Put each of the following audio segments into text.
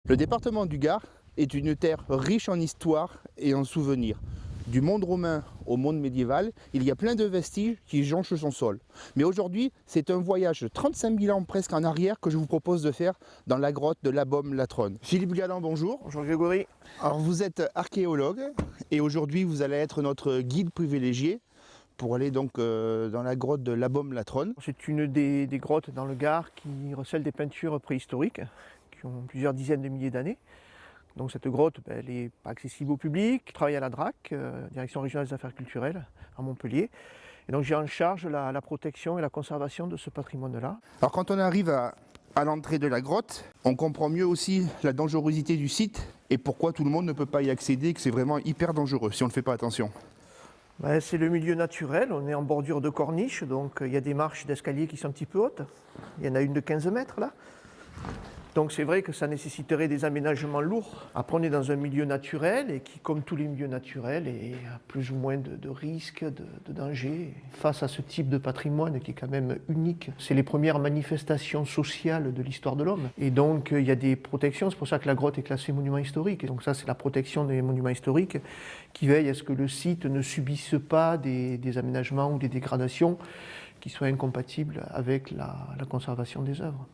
Le département du Gard est une terre riche en histoire et en souvenirs. Du monde romain au monde médiéval, il y a plein de vestiges qui jonchent son sol. Mais aujourd'hui, c'est un voyage de 35 000 ans presque en arrière que je vous propose de faire dans la grotte de l'Abom-la-Tronne. Philippe Galland, bonjour. Bonjour Grégory. Alors vous êtes archéologue et aujourd'hui vous allez être notre guide privilégié pour aller donc dans la grotte de l'Abom-la-Tronne. C'est une des grottes dans le Gard qui recèle des peintures préhistoriques qui ont plusieurs dizaines de milliers d'années. Donc cette grotte, elle n'est pas accessible au public. Je travaille à la DRAC, Direction régionale des affaires culturelles, à Montpellier. Et donc j'ai en charge la protection et la conservation de ce patrimoine-là. Alors quand on arrive à l'entrée de la grotte, on comprend mieux aussi la dangerosité du site et pourquoi tout le monde ne peut pas y accéder, que c'est vraiment hyper dangereux si on ne fait pas attention. C'est le milieu naturel, on est en bordure de corniche, donc il y a des marches d'escalier qui sont un petit peu hautes. Il y en a une de 15 mètres là. Donc c'est vrai que ça nécessiterait des aménagements lourds. Après on est dans un milieu naturel et qui, comme tous les milieux naturels, a plus ou moins de risques, de dangers. Face à ce type de patrimoine qui est quand même unique, c'est les premières manifestations sociales de l'histoire de l'homme. Et donc il y a des protections, c'est pour ça que la grotte est classée monument historique. Et donc ça c'est la protection des monuments historiques qui veille à ce que le site ne subisse pas des aménagements ou des dégradations qui soient incompatibles avec la conservation des œuvres.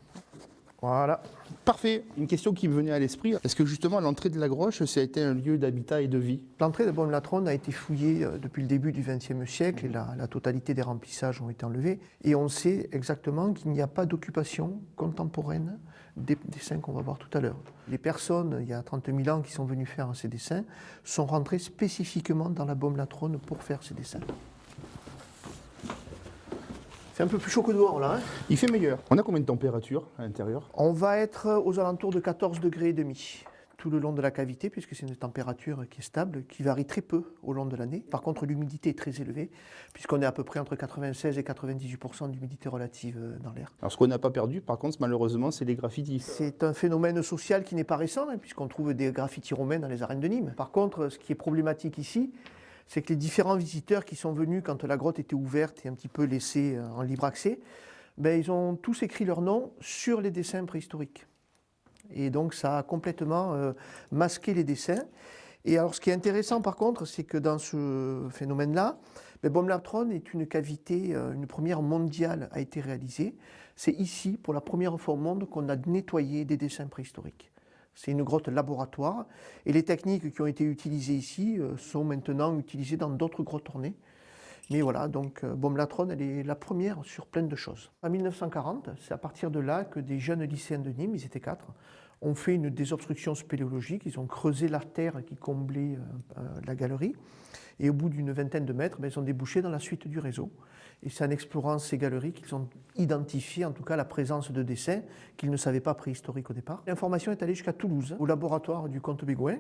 Voilà. Parfait. Une question qui me venait à l'esprit, est-ce que justement l'entrée de la grotte, ça a été un lieu d'habitat et de vie? L'entrée de l'Abom-la-Tronne a été fouillée depuis le début du XXe siècle et la totalité des remplissages ont été enlevés. Et on sait exactement qu'il n'y a pas d'occupation contemporaine des dessins qu'on va voir tout à l'heure. Les personnes, il y a 30 000 ans, qui sont venues faire ces dessins, sont rentrées spécifiquement dans l'Abom-la-Tronne pour faire ces dessins. C'est un peu plus chaud que dehors là. Il fait meilleur. On a combien de température à l'intérieur? On va être aux alentours de 14 degrés et demi tout le long de la cavité, puisque c'est une température qui est stable, qui varie très peu au long de l'année. Par contre, l'humidité est très élevée, puisqu'on est à peu près entre 96 et 98% d'humidité relative dans l'air. Alors ce qu'on n'a pas perdu, par contre, malheureusement, c'est les graffitis. C'est un phénomène social qui n'est pas récent, puisqu'on trouve des graffitis romains dans les arènes de Nîmes. Par contre, ce qui est problématique ici, c'est que les différents visiteurs qui sont venus quand la grotte était ouverte et un petit peu laissée en libre accès, ils ont tous écrit leur nom sur les dessins préhistoriques. Et donc ça a complètement masqué les dessins. Et alors ce qui est intéressant par contre, c'est que dans ce phénomène-là, Abom-la-Tronne est une cavité, une première mondiale a été réalisée. C'est ici, pour la première fois au monde, qu'on a nettoyé des dessins préhistoriques. C'est une grotte laboratoire et les techniques qui ont été utilisées ici sont maintenant utilisées dans d'autres grottes ornées. Mais voilà, donc Abom-la-Tronne, elle est la première sur plein de choses. En 1940, c'est à partir de là que des jeunes lycéens de Nîmes, ils étaient 4, ont fait une désobstruction spéléologique. Ils ont creusé la terre qui comblait la galerie. Et au bout d'une vingtaine de mètres, ils ont débouché dans la suite du réseau. Et c'est en explorant ces galeries qu'ils ont identifié en tout cas la présence de dessins qu'ils ne savaient pas préhistoriques au départ. L'information est allée jusqu'à Toulouse, au laboratoire du comte Bégoin,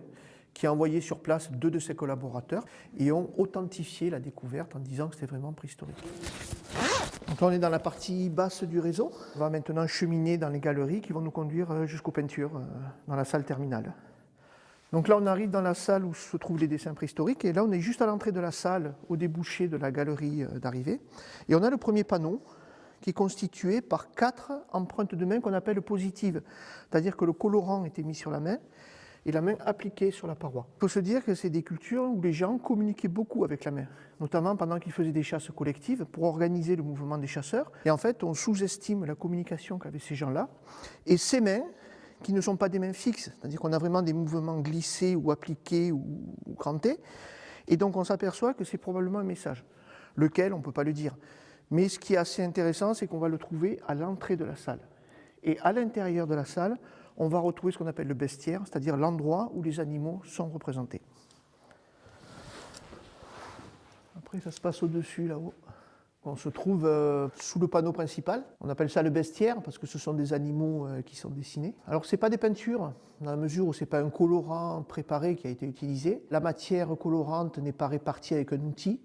qui a envoyé sur place 2 de ses collaborateurs et ont authentifié la découverte en disant que c'était vraiment préhistorique. Donc là, on est dans la partie basse du réseau. On va maintenant cheminer dans les galeries qui vont nous conduire jusqu'aux peintures, dans la salle terminale. Donc là, on arrive dans la salle où se trouvent les dessins préhistoriques. Et là, on est juste à l'entrée de la salle, au débouché de la galerie d'arrivée. Et on a le premier panneau qui est constitué par 4 empreintes de main qu'on appelle positives. C'est-à-dire que le colorant était mis sur la main et la main appliquée sur la paroi. Il faut se dire que c'est des cultures où les gens communiquaient beaucoup avec la main, notamment pendant qu'ils faisaient des chasses collectives pour organiser le mouvement des chasseurs. Et en fait, on sous-estime la communication qu'avaient ces gens-là. Et ces mains, qui ne sont pas des mains fixes, c'est-à-dire qu'on a vraiment des mouvements glissés ou appliqués ou crantés, et donc on s'aperçoit que c'est probablement un message, lequel on ne peut pas le dire. Mais ce qui est assez intéressant, c'est qu'on va le trouver à l'entrée de la salle. Et à l'intérieur de la salle, on va retrouver ce qu'on appelle le bestiaire, c'est-à-dire l'endroit où les animaux sont représentés. Après, ça se passe au-dessus, là-haut. On se trouve sous le panneau principal. On appelle ça le bestiaire parce que ce sont des animaux qui sont dessinés. Alors, ce n'est pas des peintures, dans la mesure où ce n'est pas un colorant préparé qui a été utilisé. La matière colorante n'est pas répartie avec un outil.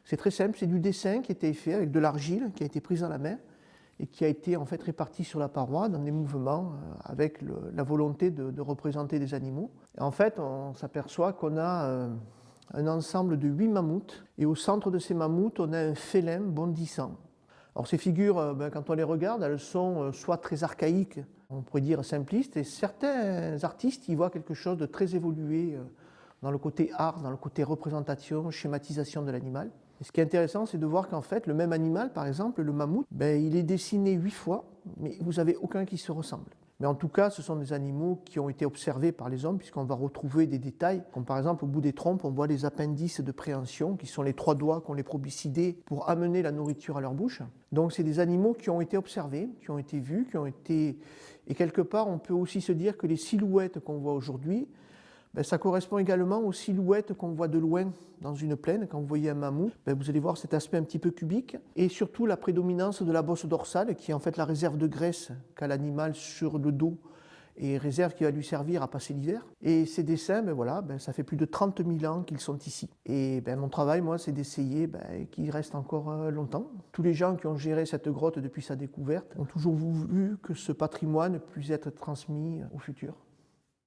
C'est très simple, c'est du dessin qui a été fait avec de l'argile qui a été prise à la main et qui a été en fait réparti sur la paroi dans des mouvements avec la volonté de représenter des animaux. Et en fait, on s'aperçoit qu'on a un ensemble de 8 mammouths, et au centre de ces mammouths, on a un félin bondissant. Alors ces figures, quand on les regarde, elles sont soit très archaïques, on pourrait dire simpliste, et certains artistes y voient quelque chose de très évolué dans le côté art, dans le côté représentation, schématisation de l'animal. Et ce qui est intéressant, c'est de voir qu'en fait, le même animal, par exemple, le mammouth, il est dessiné 8 fois, mais vous n'avez aucun qui se ressemble. Mais en tout cas, ce sont des animaux qui ont été observés par les hommes, puisqu'on va retrouver des détails, comme par exemple au bout des trompes, on voit les appendices de préhension, qui sont les 3 doigts qu'ont les proboscidés pour amener la nourriture à leur bouche. Donc c'est des animaux qui ont été observés, qui ont été vus, qui ont été... Et quelque part, on peut aussi se dire que les silhouettes qu'on voit aujourd'hui, ça correspond également aux silhouettes qu'on voit de loin dans une plaine. Quand vous voyez un mammouth, vous allez voir cet aspect un petit peu cubique et surtout la prédominance de la bosse dorsale qui est en fait la réserve de graisse qu'a l'animal sur le dos et réserve qui va lui servir à passer l'hiver. Et ces dessins, ça fait plus de 30 000 ans qu'ils sont ici. Et mon travail, moi, c'est d'essayer qu'ils restent encore longtemps. Tous les gens qui ont géré cette grotte depuis sa découverte ont toujours voulu que ce patrimoine puisse être transmis au futur.